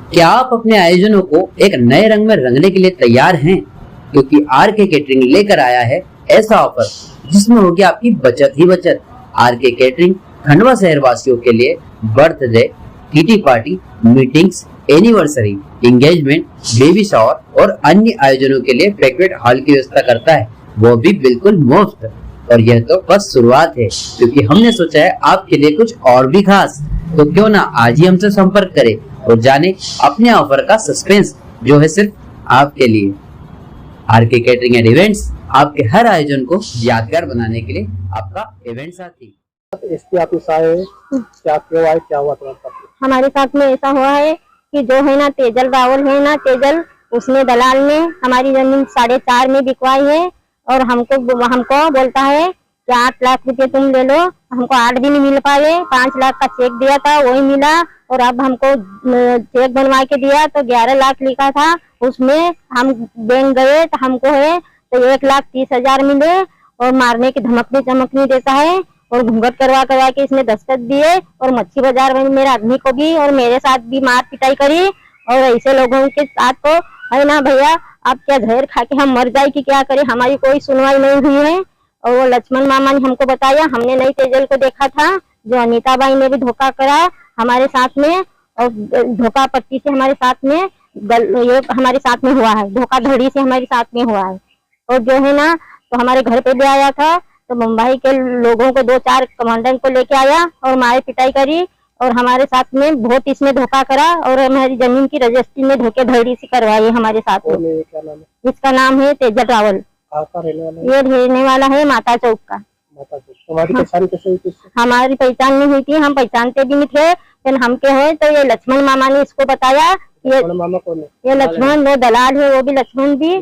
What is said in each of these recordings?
क्या आप अपने आयोजनों को एक नए रंग में रंगने के लिए तैयार हैं? क्योंकि आरके केटरिंग लेकर आया है ऐसा ऑफर जिसमें होगी आपकी बचत ही बचत। आरके केटरिंग खंडवा शहर वासियों के लिए birthday, kitty party, meetings, anniversary, engagement, baby shower और अन्य आयोजनों के लिए बैंक्वेट हॉल की व्यवस्था करता है, वो भी बिल्कुल मुफ्त। और यह तो बस शुरुआत है, क्योंकि हमने सोचा है आपके लिए कुछ और भी खास। तो क्यों ना आज ही हमसे संपर्क करें और जाने अपने ऑफर का सस्पेंस जो है सिर्फ आपके लिए। आरके केटरिंग एंड इवेंट्स आपके हर आयोजन को यादगार बनाने के लिए आपका इवेंट साथी। एसपी ऑफिस आए, क्या क्यों आए, क्या हुआ तुम्हारे साथ? हमारे साथ में ऐसा हुआ है कि जो है ना तेजल रावल है ना, तेजल, उसने दलाल ने हमारी जमीन 4.5 में बिकवाई है और हमको बोलता है कि 8 लाख रुपए तुम ले लो। हमको 8 भी नहीं मिल पाए। 5 लाख का चेक दिया था, वही मिला। और अब हमको चेक बनवा के दिया तो 11 लाख लिखा था, उसमें हम बैंक गए तो हमको है तो 1,30,000 मिले। और मारने की धमकनी चमकनी देता है और घूंघट करवा के इसने दस्तखत दिए और मच्छी बाजार में मेरे आदमी को भी और मेरे साथ भी मार पिटाई करी। और ऐसे लोगों के साथ तो है ना भैया, आप क्या जहर खा के हम मर जाए कि क्या करें, हमारी कोई सुनवाई नहीं हुई है। और वो लक्ष्मण मामा ने हमको बताया, हमने नई तेजल को देखा था, जो अनीता बाई ने भी धोखा करा हमारे साथ में और धोखा पट्टी से हमारे साथ में ये हमारे साथ में हुआ है, धोखाधड़ी से हमारे साथ में हुआ है। और जो है ना तो हमारे घर पे भी आया था, तो मुंबई के लोगों को 2-4 कमांडेंट को लेके आया और मार पिटाई करी और हमारे साथ में बहुत इसमें धोखा करा और हमारी जमीन की रजिस्ट्री में धोखाधड़ी से करवाई हमारे साथ में। क्या नाम है? इसका नाम है तेजल रावल। ये रहने वाला है माता चौक का। हमारी पहचान कैसे हुई थी? हमारी पहचान नहीं हुई थी, हम पहचानते भी नहीं थे। फिर हम के है तो ये लक्ष्मण मामा ने इसको बताया। ये मामा कौन है? ये लक्ष्मण, वो दलाल है, वो भी लक्ष्मण भी।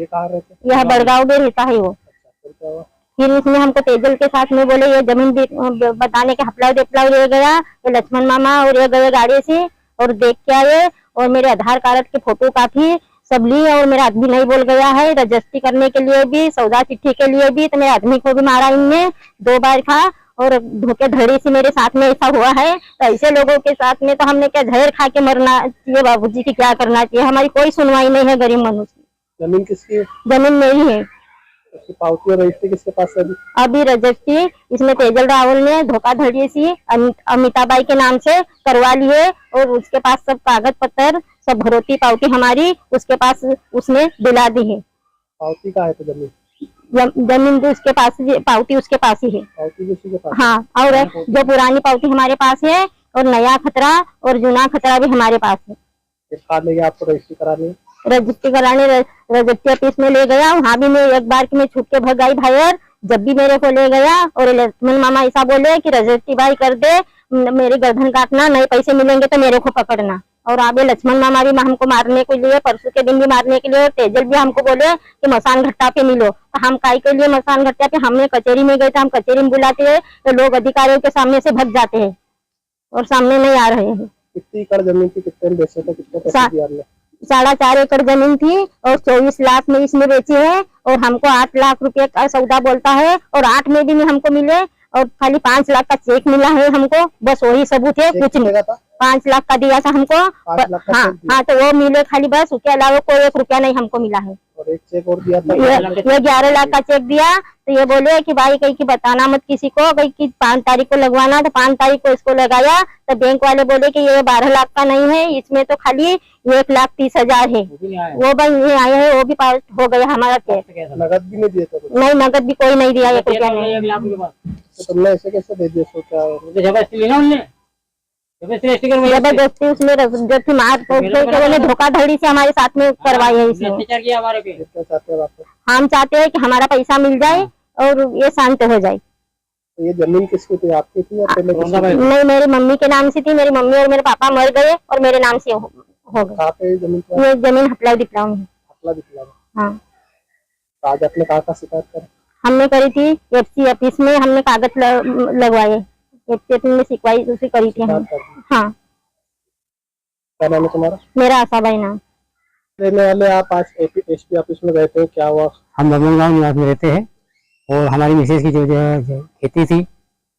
यह बड़गांव में रहता है वो। फिर इसने हमको तेजल के साथ में बोले ये जमीन बताने के हपलाव देपलाव ले गया ये लक्ष्मण मामा और ये गए गाड़ी से और देख के आए और मेरे आधार कार्ड के फोटो काफी सब ली और मेरा आदमी नहीं बोल गया है रजिस्ट्री करने के लिए भी, सौदा चिट्ठी के लिए भी। तो मेरे आदमी को भी मारा इनने 2 बार था और धोखेधड़ी से मेरे साथ में ऐसा हुआ है। तो ऐसे लोगों के साथ में तो हमने क्या जहर खा के मरना चाहिए बाबूजी की क्या करना चाहिए, हमारी कोई सुनवाई नहीं है गरीब मनुष्य। जमीन किसकी है? जमीन मेरी है। पावती और रजिस्ट्री किसके पास है? अभी रजिस्ट्री इसमें तेजल रावल ने धोखाधड़ी से अमिताबाई के नाम से करवा लिए और उसके पास सब कागज पत्र सब भरोती पावती हमारी उसके पास उसने दिला दी है। पावती का है तो जमीन भी उसके पास, पावती उसके पास ही है। पावती भी उसके पास? हाँ, और जो पुरानी पावती हमारे पास है और नया खतरा और जूना खतरा भी हमारे पास है। आपको रजिस्ट्री करानी है? रजिस्ट्री कराने रजिस्ट्री ऑफिस में ले गया, वहाँ भी मैं एक बार की मैं छूट के भग गई भाई। जब भी मेरे को ले गया और लक्ष्मण मामा ऐसा बोले कि रजिस्ट्री भाई कर दे, मेरी गर्दन काटना, नहीं पैसे मिलेंगे तो मेरे को पकड़ना। और आगे लक्ष्मण मामा भी हमको मारने के लिए, परसों के दिन भी मारने के लिए, और तेजल भी हमको बोले कि मसान घट्टा पे मिलो। तो हम काय के लिए मसान घट्टा पे, हमने कचेरी में गए थे, हम कचेरी में बुलाते हैं तो लोग अधिकारियों के सामने से भग जाते हैं और सामने नहीं आ रहे हैं। कितनी एकड़ जमीन थी, कितने बेचे थे, कितने पैसे दिए आपने? 4.5 एकड़ जमीन थी और 24 लाख में इसने बेची है और हमको 8 लाख रुपए का सौदा बोलता है और 8 में भी नहीं हमको मिले और खाली 5 लाख का चेक मिला है हमको, बस वही सबूत है, कुछ नहीं। 5 लाख का दिया था हमको। हाँ, तो वो मिले खाली, बस उसके अलावा कोई 1 रुपया नहीं हमको मिला है। और एक चेक और दिया था, ये 11 लाख का चेक दिया। तो ये बोले कि भाई कहीं की बताना मत किसी को, कहीं की 5 तारीख को लगवाना। तो 5 तारीख को इसको लगाया तो बैंक वाले बोले कि ये 12 लाख का नहीं है, इसमें तो खाली 1,30,000 है। वो भाई ये आए हैं, वो भी पास हो गया हमारा चेक। नगद भी नहीं दिया था? नहीं, नगद भी कोई नहीं दिया, 1 रुपया नहीं। तो तुमने ऐसे कैसे दे दिया? जबरदस्ती उसने जबरदस्ती मार धोखाधड़ी से हमारे साथ में करवाई है इसने। हम चाहते हैं कि हमारा पैसा मिल जाए और ये शांत हो जाए। ये जमीन किसकी थी, आपकी थी या पहले? नहीं, मेरी मम्मी के नाम से थी। मेरी मम्मी और मेरे पापा मर गए और मेरे नाम से हो गए। ये जमीन हपलाव दिपलाव में। हाँ। आज आपने कहा शिकायत कर? हमने करी थी एफसी ऑफिस में, हमने कागज लगवाए, में शिकायत उसे करी थी हम। हाँ। क्या नाम है तुम्हारा? मेरा आशाबाई नाम। रहने वाले आप आज एसपी ऑफिस में गए थे, क्या हुआ? हम बबनगांव निवास में रहते हैं और हमारी मिसेज की जो खेती थी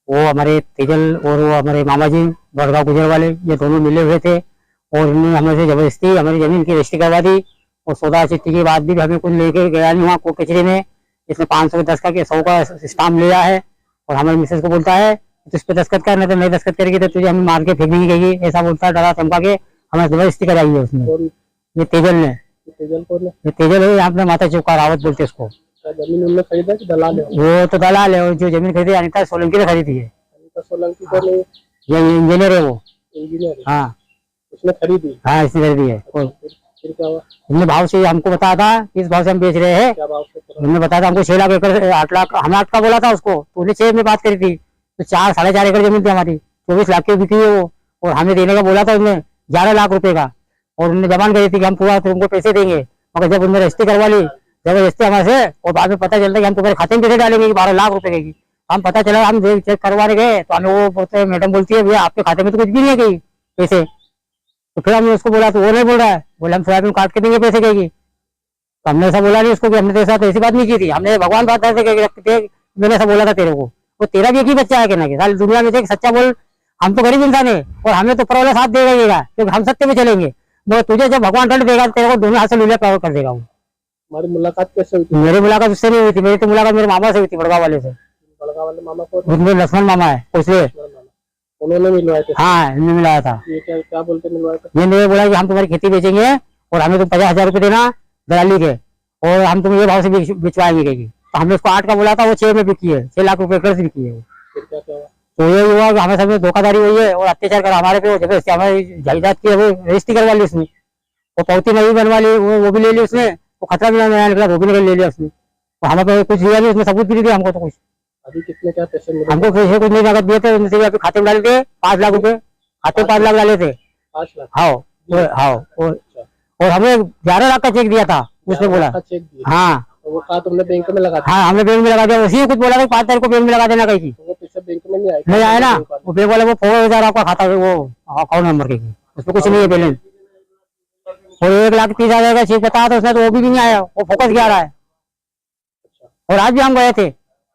वो हमारे तेजल और वो हमारे मामा जी बड़गांव गुजर वाले, ये दोनों मिले हुए थे और इन्होंने हमें से जबरदस्ती हमारी जमीन की रजिस्ट्री करवा दी। और सौदा चिट्ठी के बाद भी हमें कुछ लेके गया नहीं वहाँ कोर्ट कचहरी में। इसने 500 10 का 100 का स्टाम्प लिया है और हमारे मिसेज को बोलता है तुझ पे दस्तखत कर, नहीं तो नहीं दस्तखत करेगी तो तुझे हमें मार के फेंकने गई, ऐसा बोलता है, डरा चमका के हमें जबरदस्ती कराई है उसने। और ये तेजल ने, तेजल कौन है? ये तेजल है यहाँ पे माता चौका रावत बोलते उसको। क्या जमीन उन्होंने खरीदा कि दलाल है? वो तो दलाल है, और जो जमीन खरीदी अनिता सोलंकी ने खरीदी है। अनिता सोलंकी कौन है? ये इंजीनियर है वो। इंजीनियर है। हाँ उसने खरीदी? हाँ इसने खरीदी है। और फिर क्या हुआ? हमने भाव से हमको बताया था कि इस भाव से हम बेच रहे हैं। क्या भाव से करा? हमने बताया था हमको 6 लाख एकड़ 8 लाख, हमने 8 का बोला था उसको, तो उसने 6 में बात करी थी। तो 4 साढ़े 4 एकड़ जमीन थी हमारी, 24 लाख की बिकी है वो। और हमें देने का बोला था उसने 11 लाख रुपए का, और उन्होंने जबान करी थी कि हम पूरा तुमको पैसे देंगे। मगर जब उन्होंने रजिस्ट्री करवा ली जबरदस्ती हमारे से, और बाद में पता चलता कि हम तुम्हारे खाते में पैसे डालेंगे 12 लाख रुपए की। हम पता चला, हम चेक करवाने गए तो हमें वो बोलते मैडम बोलती है भैया आपके खाते में तो कुछ भी नहीं है कहीं पैसे। तो फिर हमने उसको बोला तो वो नहीं बोल रहा है, बोले हम सोयाबीन काट के देंगे पैसे कहेगी। तो हमने ऐसा बोला नहीं उसको कि हमने तेरे साथ ऐसी बात नहीं की थी, हमने भगवान बात ऐसे मैंने ऐसा बोला था तेरे को। वो तेरा भी एक ही बच्चा है कहना कि सारी दुनिया में से एक सच्चा बोल। हम तो गरीब इंसान है और हमें तो ऊपर वाला साथ देगा क्योंकि हम सत्य में चलेंगे। वो तुझे जब भगवान दंड देगा तेरे को दोनों हाथ से लूले पावर कर देगा वो। हमारी मुलाकात कैसे हुई थी? मेरी मुलाकात उससे नहीं हुई थी, मेरी तो मुलाकात मेरे मामा से हुई थी, बड़गांव वाले से। बड़गांव वाले मामा को? उसमें लक्ष्मण मामा है उससे। उन्होंने मिलवाए थे? हाँ इन्होंने मिलाया था। ये क्या क्या बोलते मिलवाए थे? ये मुझे बोला कि हम तुम्हारी खेती बेचेंगे और हमें तुम 50,000 रुपये देना दलाली के, और हम तुम्हें ये भाव से बिचवाएंगे कहेगी। तो हमने उसको 8 का बोला था, वो 6 में बिकी है, 6 लाख रुपए एकड़ से बिकी है वो। फिर क्या क्या हुआ? तो ये हुआ कि हमें सब धोखाधड़ी हुई है और अत्याचार करा हमारे पे, जबरदस्ती हमारी जायदाद की रजिस्ट्री करवा ली उसने। वो पौती नहीं बनवा ली, वो भी ले ली उसने। वो खतरा भी नया निकला, वो भी ले लिया उसने। तो हमें पे कुछ दिया नहीं उसने, सबूत भी नहीं दिया हमको तो कुछ। अभी कितने क्या पैसे मिले? हमको पैसे कुछ नहीं नगद दिए थे, उनसे अभी खाते में डाले थे 5 लाख रुपए, खाते में 5 लाख डाले थे। 5 लाख? हाँ और हमें 11 लाख का चेक दिया था उसने बोला। चेक दिया? हाँ तो वो कहा तुमने बैंक में लगा दिया? हाँ हमने बैंक में लगा दिया, उसी कुछ बोला था 5 तारीख को बैंक में लगा देना कहीं की। तो वो पैसे बैंक में नहीं आए? नहीं आया ना, वो बैंक वाले वो 4,000 आपका खाता है वो अकाउंट नंबर के, उसमें कुछ नहीं है बैलेंस। और 1,30,000 का चेक बताया था उसने, तो वो भी नहीं आया, वो फोकस गया रहा है। और आज भी हम गए थे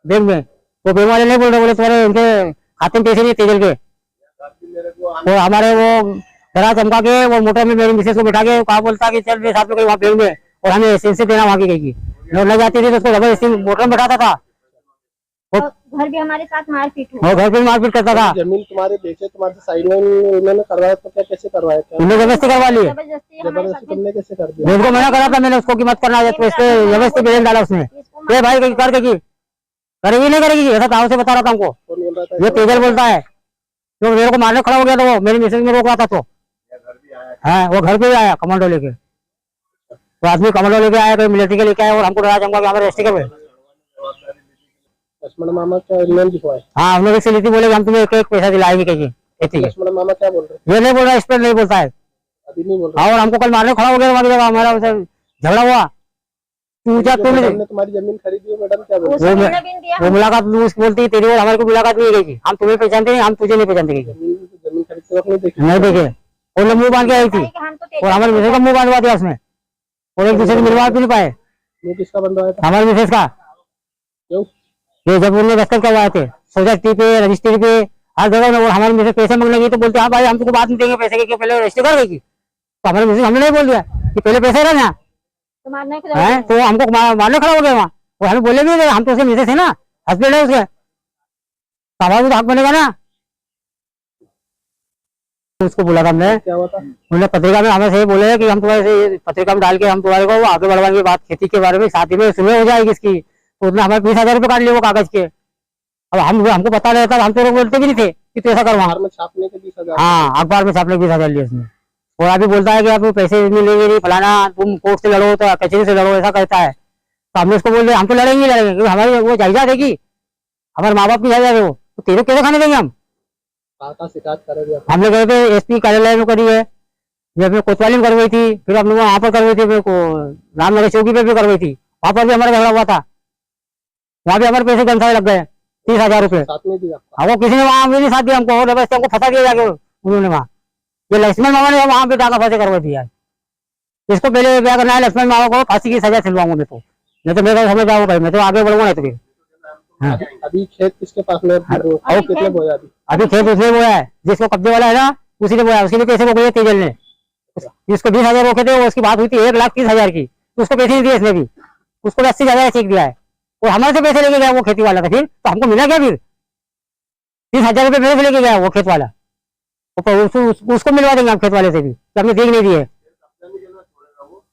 बैंक में, वो बैंक वाले नहीं बोल रहे, बोले तुम्हारे उनके खाते में पैसे नहीं तेजल के। और हमारे वो डरा चमका के वो मोटर में मेरी मिसेज को बिठा के कहा, बोलता कि चल मेरे साथ में कहीं वहाँ बैंक में, और हमें एसेंस देना वहाँ की कहीं न जाती थी तो उसको जबरदस्ती मोटर में बैठाता था। और घर भी हमारे साथ मारपीट हुआ। और घर पे मारपीट करता था। जमीन तुम्हारे बेचे, तुम्हारे साइड में उन्होंने करवाया तो क्या कैसे करवाया? क्या उन्होंने जबरदस्ती करवा ली, जबरदस्ती तुमने कैसे कर दिया? उनको मना करा था मैंने उसको कि मत करना, तो इसको जबरदस्ती बेलन डाला उसने। ये भाई करके करेगी नहीं करेगी, ऐसा ताव से बता रहा था हमको। कौन बोल रहा था? ये तेजल बोलता है, जो मेरे को मारने खड़ा हो गया था वो मेरी मिसेज में रोक रहा था। तो हाँ वो घर पे भी आया कमांडो लेके, तो आदमी कमांडो लेके आया, कोई मिलिट्री के लेके आया, और हमको डरा चमका के हमारे रजिस्ट्री कर। लक्ष्मण मामा क्या लोन दिखवाए? हाँ हमने इससे ली थी, बोले हम तुम्हें एक पैसा दिलाएंगे कहीं खेती। लक्ष्मण मामा क्या बोल रहे? ये नहीं बोल रहा, इस पर नहीं बोलता है। अभी नहीं बोल हाँ और हमको कल मारने खड़ा हो गया, हमारा झगड़ा हुआ। तूने तुम्हारी जमीन खरीदी है मैडम, क्या बोल रहे? वो मुलाकात बोलती तेरी और हमारे को मुलाकात नहीं गई, हम तुम्हें पहचानते नहीं, हम तुझे नहीं पहचानते। जमीन खरीदते वक्त नहीं देखी? नहीं देखे, और मुंह बांध के आई थी, और हमारे मिसेज का मुंह बांधवा दिया उसने, और एक दूसरे से मिलवा भी नहीं पाए। मुंह किसका बंधवाया था? हमारे मिसेज का। क्यों? ये जब उन्होंने दस्तखत करवाए थे सोसाइटी पे, रजिस्ट्री पे, हर जगह में, और हमारे मिसेज पैसे मांगने लगी तो बोलते हाँ भाई हम तुमको बात नहीं देंगे पैसे के, पहले रजिस्ट्री कर देगी। तो हमारे मिसेज हमने नहीं बोल दिया कि पहले पैसे रहना है, तो हमको मारने खड़ा हो गया वहाँ। और हमें बोले भी हम तो उसके मिसेज है ना, हस्बैंड है उसके, तो हमारा भी तो हक बनेगा ना। उसको बोला था हमने, क्या हुआ था? उन्होंने पत्रिका में हमें से बोले कि हम तुम्हारे से पत्रिका में डाल के हम तुम्हारे को आगे बढ़वाएंगे बात खेती के बारे में, शादी में सुबह हो जाएगी इसकी। तो उसने हमारे 20,000 रुपये काट लिए वो कागज के। अब हमको पता रहता, हम तो बोलते भी नहीं थे कि तू ऐसा करवा। अखबार में छापने के 20,000? हाँ अखबार में छापने के 20,000 लिए उसने। और अभी बोलता है कि आप पैसे मिलेंगे नहीं, फलाना तुम कोर्ट से लड़ो तो कचहरी से लड़ो, ऐसा कहता है। तो हमने उसको बोल रहे हम तो लड़ेंगे क्योंकि हमारी वो जायदाद देगी, हमारे माँ बाप की जायदाद है वो, तो तेरे कैसे खाने देंगे हम। शिकायत करोगे? हमने गए थे SP कार्यालय में करी है, जब मैं कोतवाली में करवाई थी, फिर हमने वहाँ पर करवाई थी, मेरे को रामनगर चौकी पे भी करवाई थी, वहाँ पर भी हमारा झगड़ा हुआ था। वहाँ भी हमारे पैसे गंसाए लग गए 30,000 रुपए। साथ नहीं दिया? वो किसी ने वहाँ भी नहीं साथ दिया हमको, और जबरदस्ती हमको फंसा दिया जाके उन्होंने वहाँ। ये लक्ष्मण मामा ने वहाँ पे टाका फांसी करवा दिया। इसको पहले क्या करना है, लक्ष्मण मामा को फांसी की सजा सिलवाऊंगा मैं, तो नहीं तो मेरे समझ जाऊंगा भाई, मैं तो आगे बढ़ूंगा। तो हाँ। अभी खेत किसके पास में? कितने बोया? अभी खेत उसने बोया है, जिसको कब्जे वाला है ना उसी ने बोया, उसके लिए पैसे को तेजल ने जिसको 20,000 रोके थे, उसकी बात हुई थी 1,30,000 की, तो उसको पैसे नहीं दिए इसने भी, उसको 80,000 चेक दिया है, और हमारे से पैसे लेके गया वो खेती वाला था। फिर तो हमको मिला क्या? फिर 30,000 रुपये मेरे से लेके गया वो खेत वाला, उसको मिलवा देंगे हम खेत वाले से भी, कि हमने देख नहीं दिए।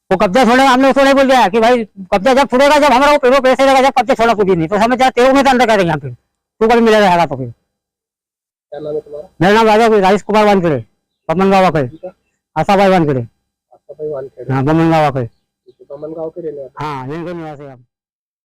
वो कब्जा छोड़ेगा, हमने उसको नहीं बोल दिया कि भाई कब्जा जब छुड़ेगा, जब हमारा वो पैसे देगा, जब कब्जा छोड़ा कुछ नहीं, तो समझ जा तेरे में तो अंदर करेंगे हम, फिर तू कभी मिला रहेगा। तो फिर क्या नाम है तुम्हारा? मेरा नाम राजेश कुमार वानखेड़े, बमन गाँव के, आशा भाई वानखेड़े, आपका भाई वानखेड़े। हाँ बमन गाँव के, बमन गाँव के रहने वाले। हाँ यहीं के निवासी हम।